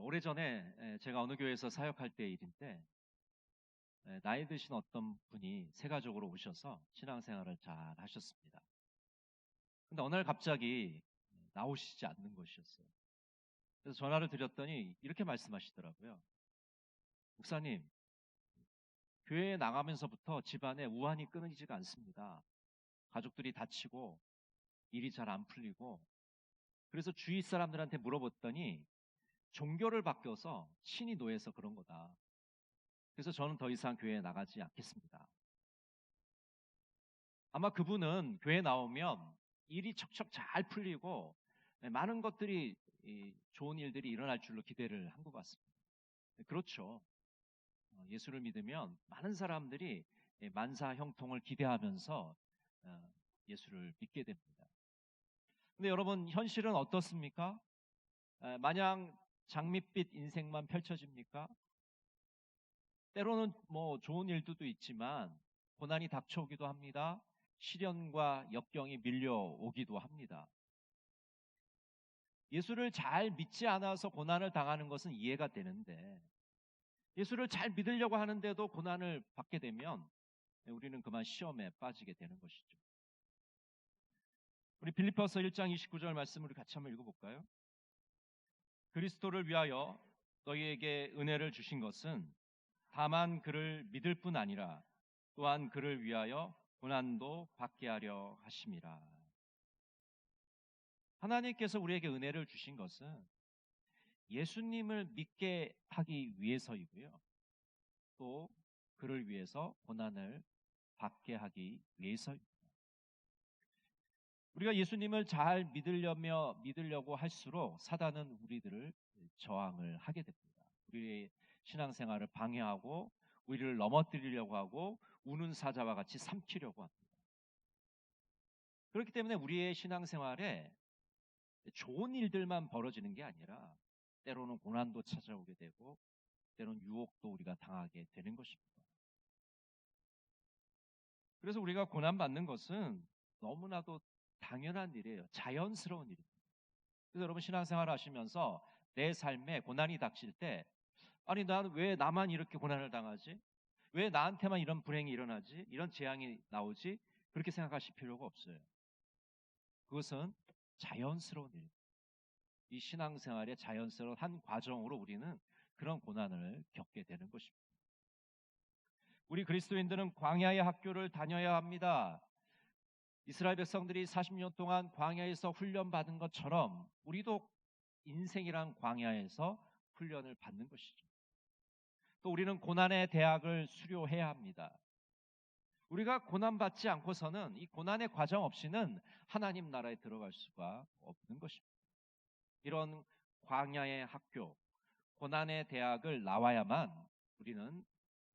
오래전에 제가 어느 교회에서 사역할 때 일인데 나이 드신 어떤 분이 새 가족으로 오셔서 신앙생활을 잘 하셨습니다. 근데 어느 날 갑자기 나오시지 않는 것이었어요. 그래서 전화를 드렸더니 이렇게 말씀하시더라고요. 목사님, 교회에 나가면서부터 집안에 우환이 끊이지가 않습니다. 가족들이 다치고 일이 잘 안 풀리고, 그래서 주위 사람들한테 물어봤더니 종교를 바뀌어서 신이 노예서 그런 거다. 그래서 저는 더 이상 교회에 나가지 않겠습니다. 아마 그분은 교회 나오면 일이 척척 잘 풀리고 많은 것들이, 좋은 일들이 일어날 줄로 기대를 한 것 같습니다. 그렇죠. 예수를 믿으면 많은 사람들이 만사 형통을 기대하면서 예수를 믿게 됩니다. 근데 여러분, 현실은 어떻습니까? 마냥 장밋빛 인생만 펼쳐집니까? 때로는 뭐 좋은 일들도 있지만 고난이 닥쳐오기도 합니다. 시련과 역경이 밀려오기도 합니다. 예수를 잘 믿지 않아서 고난을 당하는 것은 이해가 되는데, 예수를 잘 믿으려고 하는데도 고난을 받게 되면 우리는 그만 시험에 빠지게 되는 것이죠. 우리 빌립보서 1장 29절 말씀을 같이 한번 읽어볼까요? 그리스도를 위하여 너희에게 은혜를 주신 것은 다만 그를 믿을 뿐 아니라 또한 그를 위하여 고난도 받게 하려 하심이라. 하나님께서 우리에게 은혜를 주신 것은 예수님을 믿게 하기 위해서이고요, 또 그를 위해서 고난을 받게 하기 위해서입니다. 우리가 예수님을 잘 믿으려고 할수록 사단은 우리들을 저항을 하게 됩니다. 우리의 신앙생활을 방해하고 우리를 넘어뜨리려고 하고 우는 사자와 같이 삼키려고 합니다. 그렇기 때문에 우리의 신앙생활에 좋은 일들만 벌어지는 게 아니라 때로는 고난도 찾아오게 되고 때로는 유혹도 우리가 당하게 되는 것입니다. 그래서 우리가 고난받는 것은 너무나도 당연한 일이에요. 자연스러운 일입니다. 그래서 여러분, 신앙생활 하시면서 내 삶에 고난이 닥칠 때, 아니 난 왜 나만 이렇게 고난을 당하지? 왜 나한테만 이런 불행이 일어나지? 이런 재앙이 나오지? 그렇게 생각하실 필요가 없어요. 그것은 자연스러운 일입니다. 이 신앙생활의 자연스러운 한 과정으로 우리는 그런 고난을 겪게 되는 것입니다. 우리 그리스도인들은 광야의 학교를 다녀야 합니다. 이스라엘 백성들이 40년 동안 광야에서 훈련받은 것처럼 우리도 인생이란 광야에서 훈련을 받는 것이죠. 또 우리는 고난의 대학을 수료해야 합니다. 우리가 고난받지 않고서는, 이 고난의 과정 없이는 하나님 나라에 들어갈 수가 없는 것입니다. 이런 광야의 학교, 고난의 대학을 나와야만 우리는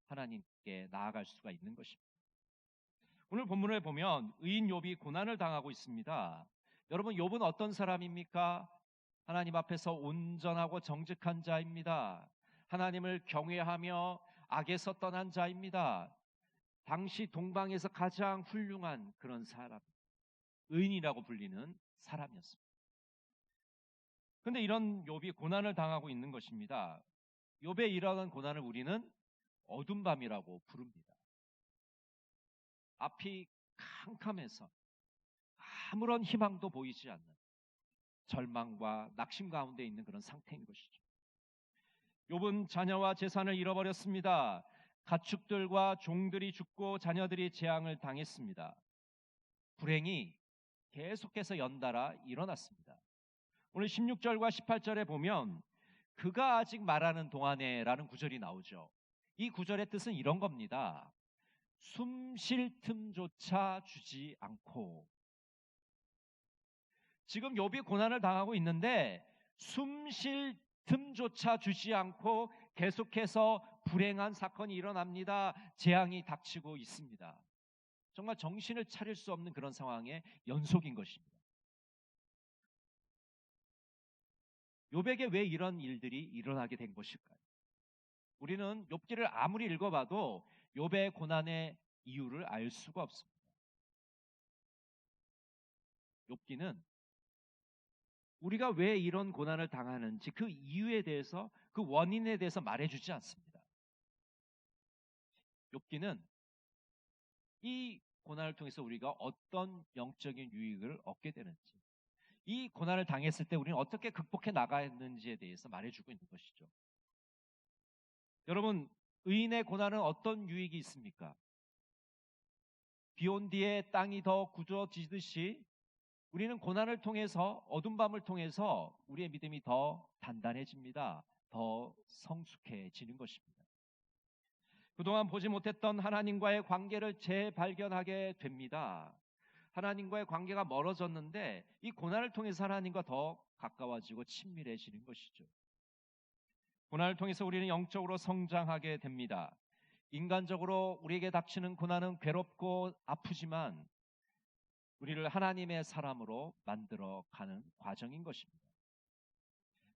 하나님께 나아갈 수가 있는 것입니다. 오늘 본문을 보면 의인 욥이 고난을 당하고 있습니다. 여러분, 욥은 어떤 사람입니까? 하나님 앞에서 온전하고 정직한 자입니다. 하나님을 경외하며 악에서 떠난 자입니다. 당시 동방에서 가장 훌륭한 그런 사람, 의인이라고 불리는 사람이었습니다. 그런데 이런 욥이 고난을 당하고 있는 것입니다. 욥의 이러한 고난을 우리는 어둠 밤이라고 부릅니다. 앞이 캄캄해서 아무런 희망도 보이지 않는 절망과 낙심 가운데 있는 그런 상태인 것이죠. 욥은 자녀와 재산을 잃어버렸습니다. 가축들과 종들이 죽고 자녀들이 재앙을 당했습니다. 불행이 계속해서 연달아 일어났습니다. 오늘 16절과 18절에 보면 그가 아직 말하는 동안에 라는 구절이 나오죠. 이 구절의 뜻은 이런 겁니다. 숨 쉴 틈조차 주지 않고. 지금 욥이 고난을 당하고 있는데 숨 쉴 틈조차 주지 않고 계속해서 불행한 사건이 일어납니다. 재앙이 닥치고 있습니다. 정말 정신을 차릴 수 없는 그런 상황의 연속인 것입니다. 욥에게 왜 이런 일들이 일어나게 된 것일까요? 우리는 욥기를 아무리 읽어봐도 욥의 고난의 이유를 알 수가 없습니다. 욥기는 우리가 왜 이런 고난을 당하는지 그 이유에 대해서, 그 원인에 대해서 말해주지 않습니다. 욥기는 이 고난을 통해서 우리가 어떤 영적인 유익을 얻게 되는지, 이 고난을 당했을 때 우리는 어떻게 극복해 나가야 하는지에 대해서 말해주고 있는 것이죠. 여러분, 의인의 고난은 어떤 유익이 있습니까? 비온 뒤에 땅이 더 굳어지듯이 우리는 고난을 통해서, 어둠 밤을 통해서 우리의 믿음이 더 단단해집니다. 더 성숙해지는 것입니다. 그동안 보지 못했던 하나님과의 관계를 재발견하게 됩니다. 하나님과의 관계가 멀어졌는데 이 고난을 통해서 하나님과 더 가까워지고 친밀해지는 것이죠. 고난을 통해서 우리는 영적으로 성장하게 됩니다. 인간적으로 우리에게 닥치는 고난은 괴롭고 아프지만 우리를 하나님의 사람으로 만들어가는 과정인 것입니다.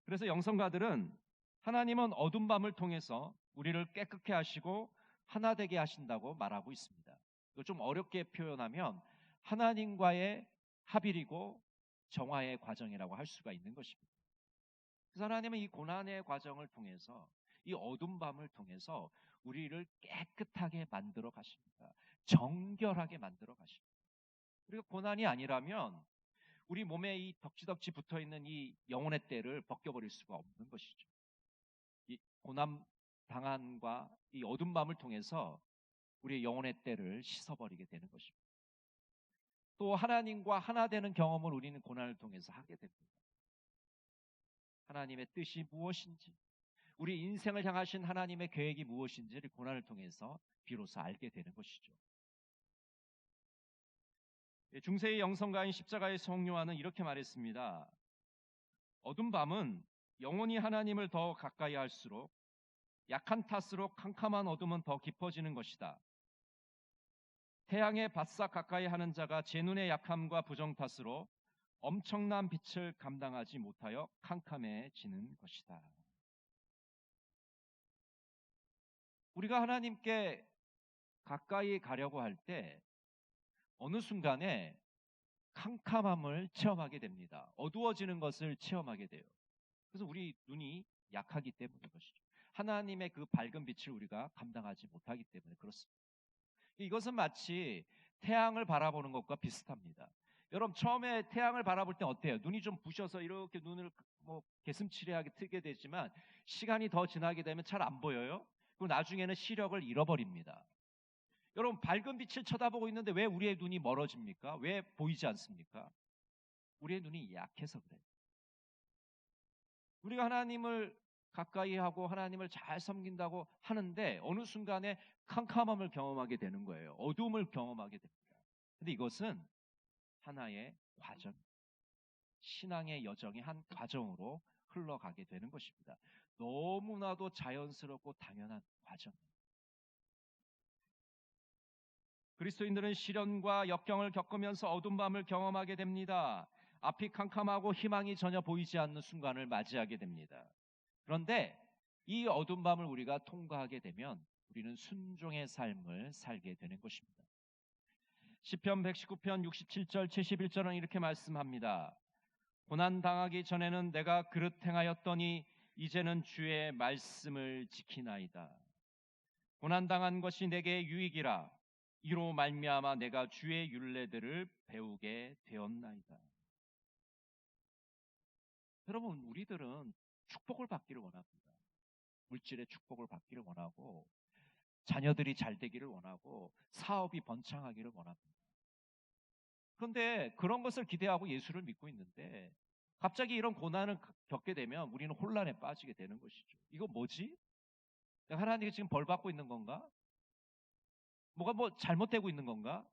그래서 영성가들은 하나님은 어둠 밤을 통해서 우리를 깨끗게 하시고 하나 되게 하신다고 말하고 있습니다. 이거 좀 어렵게 표현하면 하나님과의 합일이고 정화의 과정이라고 할 수가 있는 것입니다. 그래서 하나님은 이 고난의 과정을 통해서, 이 어둠 밤을 통해서 우리를 깨끗하게 만들어 가십니다. 정결하게 만들어 가십니다. 그리고 고난이 아니라면 우리 몸에 이 덕지덕지 붙어있는 이 영혼의 때를 벗겨버릴 수가 없는 것이죠. 이 고난 당한과 이 어둠 밤을 통해서 우리의 영혼의 때를 씻어버리게 되는 것입니다. 또 하나님과 하나 되는 경험을 우리는 고난을 통해서 하게 됩니다. 하나님의 뜻이 무엇인지, 우리 인생을 향하신 하나님의 계획이 무엇인지를 고난을 통해서 비로소 알게 되는 것이죠. 중세의 영성가인 십자가의 성요한은 이렇게 말했습니다. 어둠 밤은 영혼이 하나님을 더 가까이 할수록, 약한 탓으로 캄캄한 어둠은 더 깊어지는 것이다. 태양에 바싹 가까이 하는 자가 제 눈의 약함과 부정 탓으로 엄청난 빛을 감당하지 못하여 캄캄해지는 것이다. 우리가 하나님께 가까이 가려고 할 때 어느 순간에 캄캄함을 체험하게 됩니다. 어두워지는 것을 체험하게 돼요. 그래서 우리 눈이 약하기 때문인 것이죠. 하나님의 그 밝은 빛을 우리가 감당하지 못하기 때문에 그렇습니다. 이것은 마치 태양을 바라보는 것과 비슷합니다. 여러분, 처음에 태양을 바라볼 때 어때요? 눈이 좀 부셔서 이렇게 눈을 개슴츠레하게 뜨게 되지만 시간이 더 지나게 되면 잘 안 보여요. 그리고 나중에는 시력을 잃어버립니다. 여러분, 밝은 빛을 쳐다보고 있는데 왜 우리의 눈이 멀어집니까? 왜 보이지 않습니까? 우리의 눈이 약해서 그래요. 우리가 하나님을 가까이 하고 하나님을 잘 섬긴다고 하는데 어느 순간에 캄캄함을 경험하게 되는 거예요. 어두움을 경험하게 됩니다. 근데 이것은 하나의 과정, 신앙의 여정의 한 과정으로 흘러가게 되는 것입니다. 너무나도 자연스럽고 당연한 과정입니다. 그리스도인들은 시련과 역경을 겪으면서 어두운 밤을 경험하게 됩니다. 앞이 캄캄하고 희망이 전혀 보이지 않는 순간을 맞이하게 됩니다. 그런데 이 어두운 밤을 우리가 통과하게 되면 우리는 순종의 삶을 살게 되는 것입니다. 시편 119편 67절 71절은 이렇게 말씀합니다. 고난 당하기 전에는 내가 그릇 행하였더니 이제는 주의 말씀을 지키나이다. 고난 당한 것이 내게 유익이라. 이로 말미암아 내가 주의 율례들을 배우게 되었나이다. 여러분, 우리들은 축복을 받기를 원합니다. 물질의 축복을 받기를 원하고 자녀들이 잘 되기를 원하고 사업이 번창하기를 원합니다. 그런데 그런 것을 기대하고 예수를 믿고 있는데 갑자기 이런 고난을 겪게 되면 우리는 혼란에 빠지게 되는 것이죠. 이거 뭐지? 내가 하나님께 지금 벌 받고 있는 건가? 뭐가 잘못되고 있는 건가?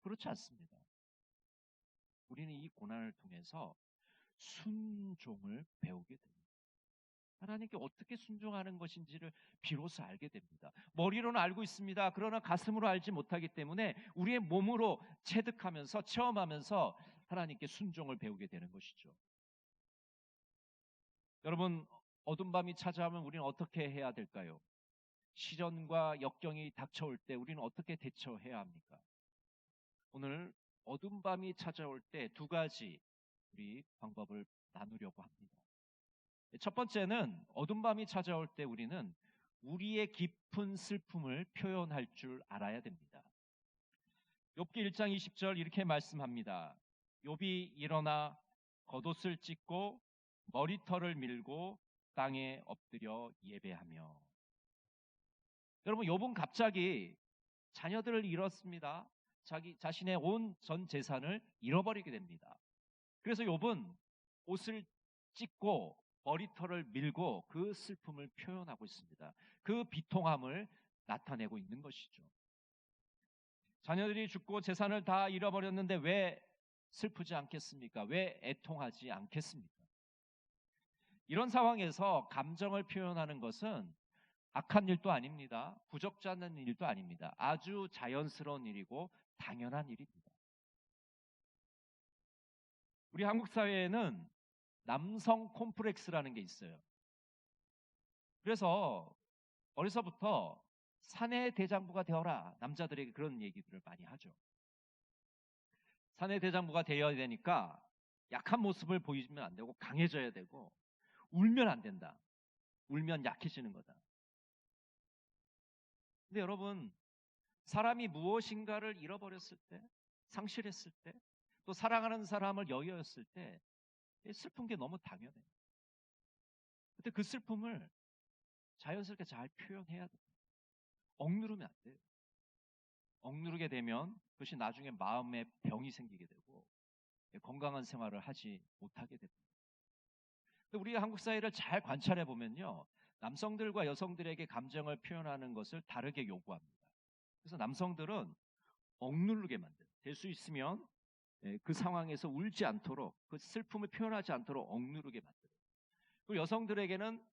그렇지 않습니다. 우리는 이 고난을 통해서 순종을 배우게 됩니다. 하나님께 어떻게 순종하는 것인지를 비로소 알게 됩니다. 머리로는 알고 있습니다. 그러나 가슴으로 알지 못하기 때문에 우리의 몸으로 체득하면서 체험하면서 하나님께 순종을 배우게 되는 것이죠. 여러분, 어둠 밤이 찾아오면 우리는 어떻게 해야 될까요? 시련과 역경이 닥쳐올 때 우리는 어떻게 대처해야 합니까? 오늘 어둠 밤이 찾아올 때 두 가지 우리 방법을 나누려고 합니다. 첫 번째는 어둠 밤이 찾아올 때 우리는 우리의 깊은 슬픔을 표현할 줄 알아야 됩니다. 욥기 1장 20절 이렇게 말씀합니다. 욥이 일어나 겉옷을 찢고 머리털을 밀고 땅에 엎드려 예배하며. 여러분, 욥은 갑자기 자녀들을 잃었습니다. 자신의 온 전 재산을 잃어버리게 됩니다. 그래서 욥은 옷을 찢고 머리털을 밀고 그 슬픔을 표현하고 있습니다. 그 비통함을 나타내고 있는 것이죠. 자녀들이 죽고 재산을 다 잃어버렸는데 왜 슬프지 않겠습니까? 왜 애통하지 않겠습니까? 이런 상황에서 감정을 표현하는 것은 악한 일도 아닙니다. 부적지 않는 일도 아닙니다. 아주 자연스러운 일이고 당연한 일입니다. 우리 한국 사회에는 남성 콤플렉스라는 게 있어요. 그래서 어려서부터 사내 대장부가 되어라, 남자들에게 그런 얘기들을 많이 하죠. 사내 대장부가 되어야 되니까 약한 모습을 보이면 안 되고 강해져야 되고, 울면 안 된다. 울면 약해지는 거다. 근데 여러분, 사람이 무엇인가를 잃어버렸을 때, 상실했을 때, 또 사랑하는 사람을 여였을 때 슬픈 게 너무 당연해요. 근데 그 슬픔을 자연스럽게 잘 표현해야 돼요. 억누르면 안 돼요. 억누르게 되면 그것이 나중에 마음에 병이 생기게 되고 건강한 생활을 하지 못하게 됩니다. 근데 우리 한국 사회를 잘 관찰해 보면요, 남성들과 여성들에게 감정을 표현하는 것을 다르게 요구합니다. 그래서 남성들은 억누르게 만들어요. 될 수 있으면 그 상황에서 울지 않도록, 그 슬픔을 표현하지 않도록 억누르게 만들어요. 그리고 여성들에게는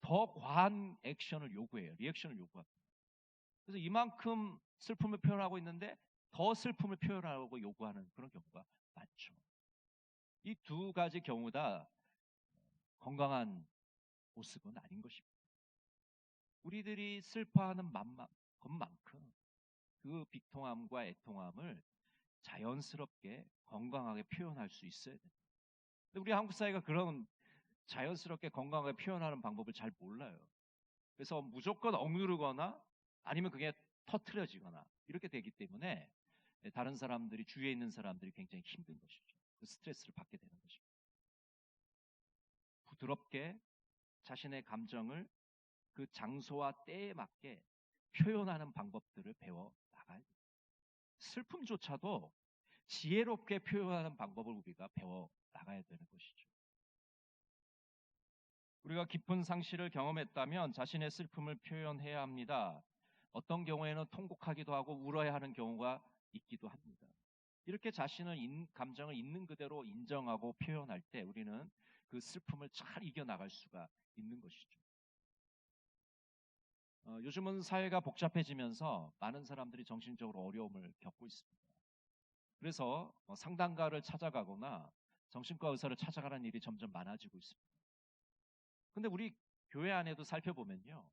더 과한 액션을 요구해요. 리액션을 요구합니다. 그래서 이만큼 슬픔을 표현하고 있는데 더 슬픔을 표현하고 요구하는 그런 경우가 많죠. 이 두 가지 경우 다 건강한 모습은 아닌 것입니다. 우리들이 슬퍼하는 것만큼 그 비통함과 애통함을 자연스럽게 건강하게 표현할 수 있어야 됩니다. 근데 우리 한국 사회가 그런 자연스럽게 건강하게 표현하는 방법을 잘 몰라요. 그래서 무조건 억누르거나 아니면 그게 터트려지거나 이렇게 되기 때문에 다른 사람들이, 주위에 있는 사람들이 굉장히 힘든 것이죠. 그 스트레스를 받게 되는 것입니다. 부드럽게 자신의 감정을 그 장소와 때에 맞게 표현하는 방법들을 배워 나가야 됩니다. 슬픔조차도 지혜롭게 표현하는 방법을 우리가 배워 나가야 되는 것이죠. 우리가 깊은 상실을 경험했다면 자신의 슬픔을 표현해야 합니다. 어떤 경우에는 통곡하기도 하고 울어야 하는 경우가 있기도 합니다. 이렇게 자신의 감정을 있는 그대로 인정하고 표현할 때 우리는 그 슬픔을 잘 이겨나갈 수가 있는 것이죠. 요즘은 사회가 복잡해지면서 많은 사람들이 정신적으로 어려움을 겪고 있습니다. 그래서 상담가를 찾아가거나 정신과 의사를 찾아가는 일이 점점 많아지고 있습니다. 근데 우리 교회 안에도 살펴보면요,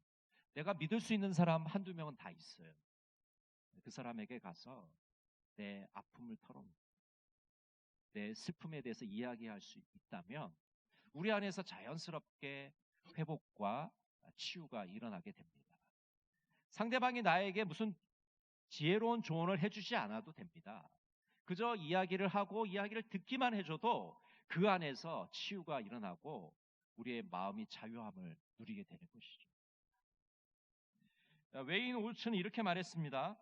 내가 믿을 수 있는 사람 한두 명은 다 있어요. 그 사람에게 가서 내 아픔을 털어놓고 내 슬픔에 대해서 이야기할 수 있다면 우리 안에서 자연스럽게 회복과 치유가 일어나게 됩니다. 상대방이 나에게 무슨 지혜로운 조언을 해주지 않아도 됩니다. 그저 이야기를 하고 이야기를 듣기만 해줘도 그 안에서 치유가 일어나고 우리의 마음이 자유함을 누리게 되는 것이죠. 웨인 올츠는 이렇게 말했습니다.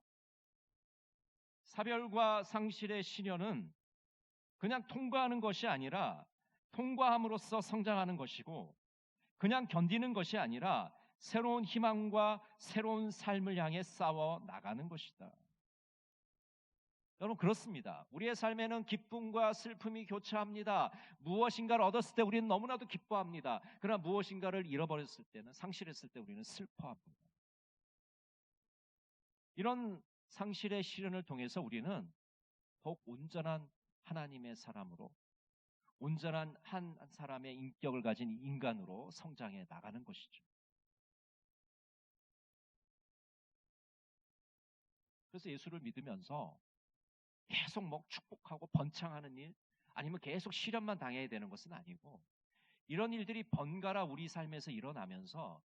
사별과 상실의 시련은 그냥 통과하는 것이 아니라 통과함으로써 성장하는 것이고, 그냥 견디는 것이 아니라 새로운 희망과 새로운 삶을 향해 싸워 나가는 것이다. 여러분, 그렇습니다. 우리의 삶에는 기쁨과 슬픔이 교차합니다. 무엇인가를 얻었을 때 우리는 너무나도 기뻐합니다. 그러나 무엇인가를 잃어버렸을 때는, 상실했을 때 우리는 슬퍼합니다. 이런 상실의 시련을 통해서 우리는 더욱 온전한 하나님의 사람으로, 온전한 한 사람의 인격을 가진 인간으로 성장해 나가는 것이죠. 그래서 예수를 믿으면서 계속 축복하고 번창하는 일, 아니면 계속 시련만 당해야 되는 것은 아니고, 이런 일들이 번갈아 우리 삶에서 일어나면서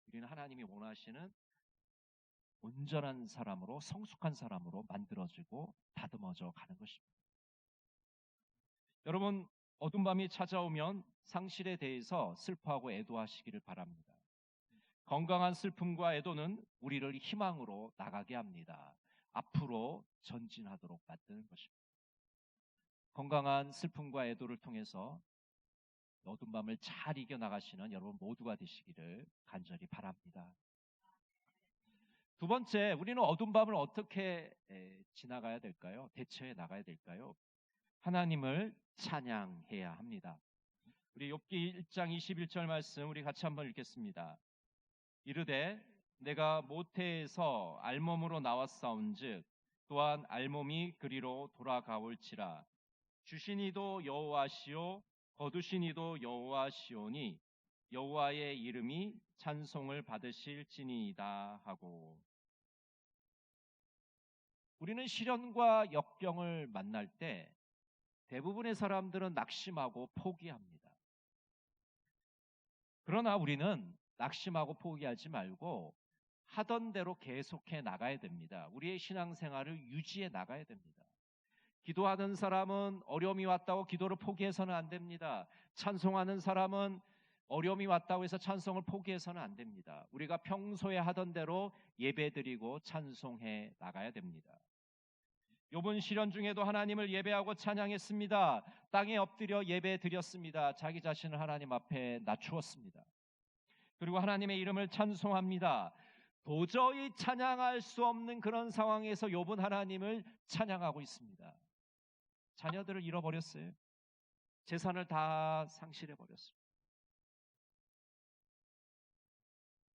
우리는 하나님이 원하시는 온전한 사람으로, 성숙한 사람으로 만들어지고 다듬어져 가는 것입니다. 여러분, 어둠 밤이 찾아오면 상실에 대해서 슬퍼하고 애도하시기를 바랍니다. 건강한 슬픔과 애도는 우리를 희망으로 나가게 합니다. 앞으로 전진하도록 만드는 것입니다. 건강한 슬픔과 애도를 통해서 어둠 밤을 잘 이겨나가시는 여러분 모두가 되시기를 간절히 바랍니다. 두 번째, 우리는 어둠 밤을 어떻게 지나가야 될까요? 대처해 나가야 될까요? 하나님을 찬양해야 합니다. 우리 욥기 1장 21절 말씀 우리 같이 한번 읽겠습니다. 이르되 내가 모태에서 알몸으로 나왔사온즉 또한 알몸이 그리로 돌아가올지라. 주신 이도 여호와시오 거두신 이도 여호와시오니 여호와의 이름이 찬송을 받으실지니이다 하고. 우리는 시련과 역경을 만날 때 대부분의 사람들은 낙심하고 포기합니다. 그러나 우리는 낙심하고 포기하지 말고 하던 대로 계속해 나가야 됩니다. 우리의 신앙생활을 유지해 나가야 됩니다. 기도하는 사람은 어려움이 왔다고 기도를 포기해서는 안 됩니다. 찬송하는 사람은 어려움이 왔다고 해서 찬송을 포기해서는 안 됩니다. 우리가 평소에 하던 대로 예배드리고 찬송해 나가야 됩니다. 욥은 시련 중에도 하나님을 예배하고 찬양했습니다. 땅에 엎드려 예배드렸습니다. 자기 자신을 하나님 앞에 낮추었습니다. 그리고 하나님의 이름을 찬송합니다. 도저히 찬양할 수 없는 그런 상황에서 욥은 하나님을 찬양하고 있습니다. 자녀들을 잃어버렸어요. 재산을 다 상실해버렸습니다.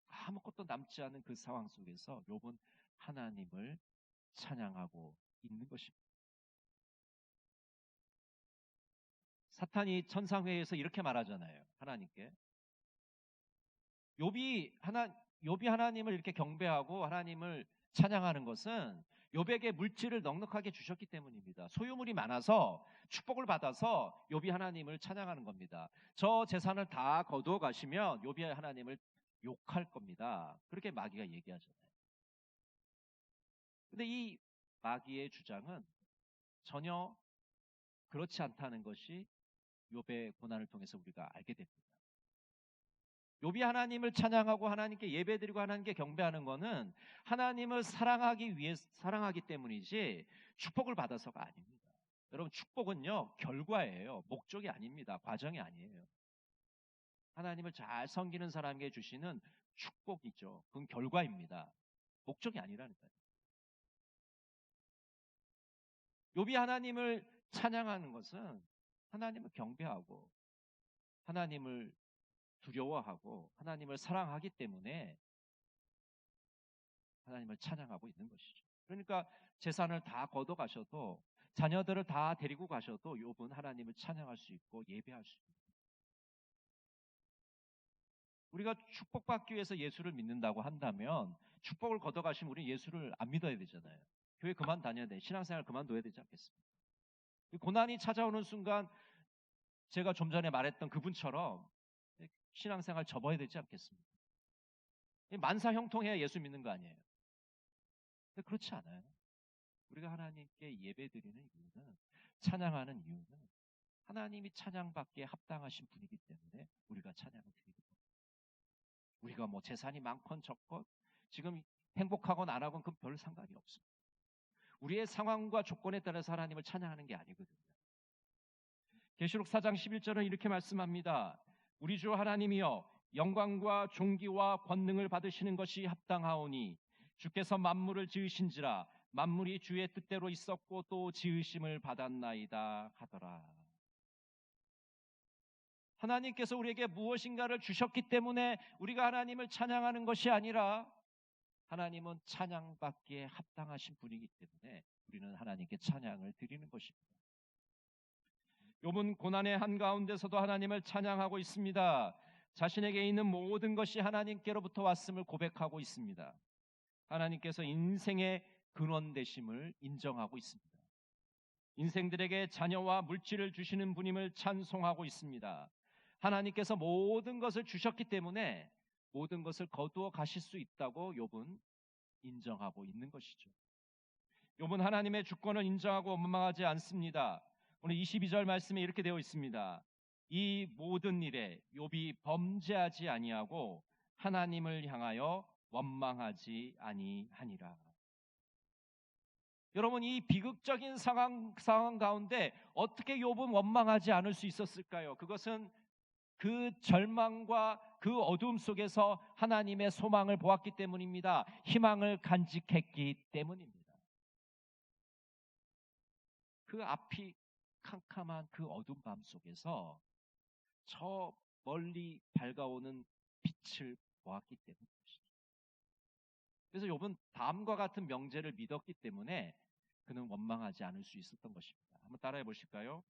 아무것도 남지 않은 그 상황 속에서 욥은 하나님을 찬양하고 있는 것입니다. 사탄이 천상회에서 이렇게 말하잖아요. 하나님께. 욥이 하나님을 이렇게 경배하고 하나님을 찬양하는 것은 욥에게 물질을 넉넉하게 주셨기 때문입니다. 소유물이 많아서 축복을 받아서 욥이 하나님을 찬양하는 겁니다. 저 재산을 다 거두어 가시면 욥이 하나님을 욕할 겁니다. 그렇게 마귀가 얘기하잖아요. 근데 이 마귀의 주장은 전혀 그렇지 않다는 것이 욥의 고난을 통해서 우리가 알게 됩니다. 욥이 하나님을 찬양하고 하나님께 예배드리고 하나님께 경배하는 것은 하나님을 사랑하기 때문이지 축복을 받아서가 아닙니다. 여러분, 축복은요 결과예요. 목적이 아닙니다. 과정이 아니에요. 하나님을 잘 섬기는 사람에게 주시는 축복이죠. 그건 결과입니다. 목적이 아니라니까요. 욥이 하나님을 찬양하는 것은 하나님을 경배하고 하나님을 두려워하고 하나님을 사랑하기 때문에 하나님을 찬양하고 있는 것이죠. 그러니까 재산을 다 걷어가셔도 자녀들을 다 데리고 가셔도 욥은 하나님을 찬양할 수 있고 예배할 수 있습니다. 우리가 축복받기 위해서 예수를 믿는다고 한다면 축복을 걷어가시면 우리 예수를 안 믿어야 되잖아요. 교회 그만 다녀야 돼. 신앙생활 그만둬야 되지 않겠습니까? 고난이 찾아오는 순간 제가 좀 전에 말했던 그분처럼 신앙생활 접어야 되지 않겠습니까? 만사 형통해야 예수 믿는 거 아니에요. 근데 그렇지 않아요. 우리가 하나님께 예배드리는 이유는, 찬양하는 이유는 하나님이 찬양받기에 합당하신 분이기 때문에 우리가 찬양을 드리는 겁니다. 우리가 뭐 재산이 많건 적건 지금 행복하건 안 하건 그건 별 상관이 없습니다. 우리의 상황과 조건에 따라서 하나님을 찬양하는 게 아니거든요. 계시록 4장 11절은 이렇게 말씀합니다. 우리 주 하나님이여 영광과 존귀와 권능을 받으시는 것이 합당하오니 주께서 만물을 지으신지라 만물이 주의 뜻대로 있었고 또 지으심을 받았나이다 하더라. 하나님께서 우리에게 무엇인가를 주셨기 때문에 우리가 하나님을 찬양하는 것이 아니라 하나님은 찬양받기에 합당하신 분이기 때문에 우리는 하나님께 찬양을 드리는 것입니다. 욥은 고난의 한가운데서도 하나님을 찬양하고 있습니다. 자신에게 있는 모든 것이 하나님께로부터 왔음을 고백하고 있습니다. 하나님께서 인생의 근원 되심을 인정하고 있습니다. 인생들에게 자녀와 물질을 주시는 분임을 찬송하고 있습니다. 하나님께서 모든 것을 주셨기 때문에 모든 것을 거두어 가실 수 있다고 욥은 인정하고 있는 것이죠. 욥은 하나님의 주권을 인정하고 원망하지 않습니다. 오늘 22절 말씀에 이렇게 되어 있습니다. 이 모든 일에 욥이 범죄하지 아니하고 하나님을 향하여 원망하지 아니하니라. 여러분, 이 비극적인 상황 가운데 어떻게 욥은 원망하지 않을 수 있었을까요? 그것은 그 절망과 그 어둠 속에서 하나님의 소망을 보았기 때문입니다. 희망을 간직했기 때문입니다. 그 앞이 캄캄한 그 어두운 밤 속에서 저 멀리 밝아오는 빛을 보았기 때문입니다. 그래서 욥은 다음과 같은 명제를 믿었기 때문에 그는 원망하지 않을 수 있었던 것입니다. 한번 따라해 보실까요?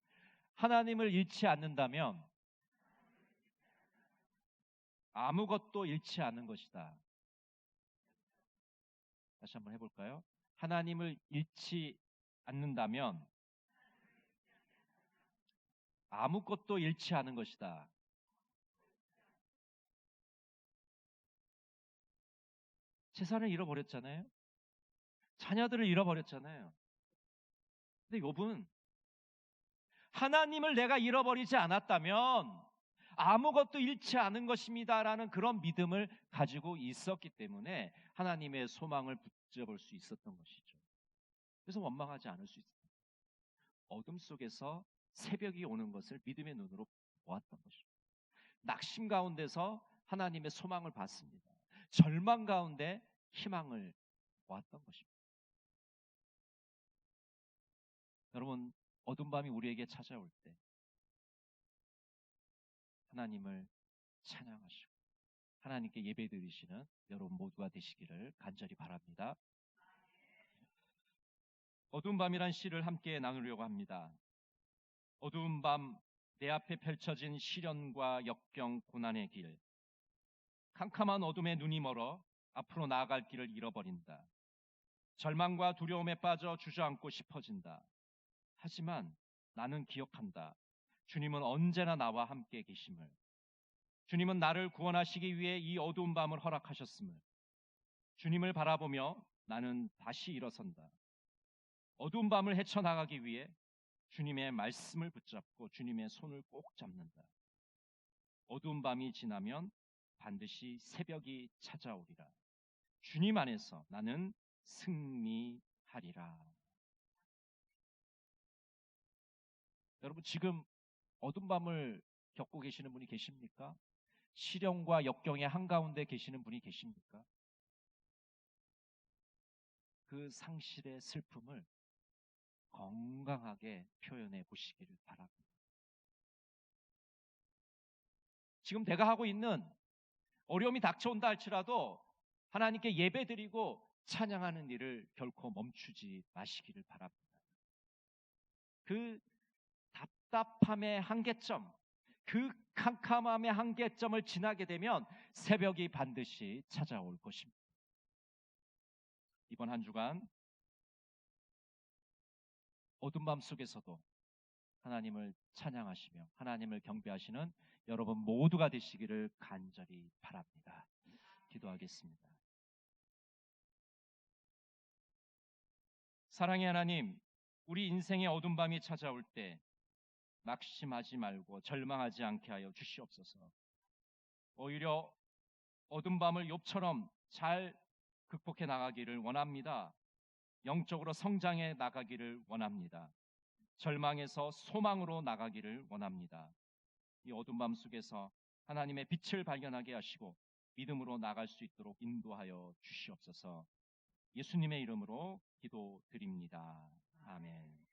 하나님을 잃지 않는다면 아무것도 잃지 않은 것이다. 다시 한번 해볼까요? 하나님을 잃지 않는다면 아무것도 잃지 않은 것이다. 재산을 잃어버렸잖아요. 자녀들을 잃어버렸잖아요. 근데 욥은 하나님을 내가 잃어버리지 않았다면 아무것도 잃지 않은 것입니다라는 그런 믿음을 가지고 있었기 때문에 하나님의 소망을 붙잡을 수 있었던 것이죠. 그래서 원망하지 않을 수 있어요. 어둠 속에서 새벽이 오는 것을 믿음의 눈으로 보았던 것입니다. 낙심 가운데서 하나님의 소망을 봤습니다. 절망 가운데 희망을 보았던 것입니다. 여러분, 어둠 밤이 우리에게 찾아올 때 하나님을 찬양하시고 하나님께 예배드리시는 여러분 모두가 되시기를 간절히 바랍니다. 어두운 밤이란 시를 함께 나누려고 합니다. 어두운 밤 내 앞에 펼쳐진 시련과 역경 고난의 길, 캄캄한 어둠에 눈이 멀어 앞으로 나아갈 길을 잃어버린다. 절망과 두려움에 빠져 주저앉고 싶어진다. 하지만 나는 기억한다. 주님은 언제나 나와 함께 계심을. 주님은 나를 구원하시기 위해 이 어두운 밤을 허락하셨음을. 주님을 바라보며 나는 다시 일어선다. 어두운 밤을 헤쳐나가기 위해 주님의 말씀을 붙잡고 주님의 손을 꼭 잡는다. 어두운 밤이 지나면 반드시 새벽이 찾아오리라. 주님 안에서 나는 승리하리라. 여러분, 지금 어두운 밤을 겪고 계시는 분이 계십니까? 시련과 역경의 한가운데 계시는 분이 계십니까? 그 상실의 슬픔을 건강하게 표현해 보시기를 바랍니다. 지금 내가 하고 있는 어려움이 닥쳐온다 할지라도 하나님께 예배드리고 찬양하는 일을 결코 멈추지 마시기를 바랍니다. 그 답답함의 한계점, 그 캄캄함의 한계점을 지나게 되면 새벽이 반드시 찾아올 것입니다. 이번 한 주간 어둠 밤 속에서도 하나님을 찬양하시며 하나님을 경배하시는 여러분 모두가 되시기를 간절히 바랍니다. 기도하겠습니다. 사랑의 하나님, 우리 인생의 어둠 밤이 찾아올 때 낙심하지 말고 절망하지 않게 하여 주시옵소서. 오히려 어둠 밤을 욥처럼 잘 극복해 나가기를 원합니다. 영적으로 성장해 나가기를 원합니다. 절망에서 소망으로 나가기를 원합니다. 이 어둠 밤 속에서 하나님의 빛을 발견하게 하시고 믿음으로 나갈 수 있도록 인도하여 주시옵소서. 예수님의 이름으로 기도드립니다. 아멘.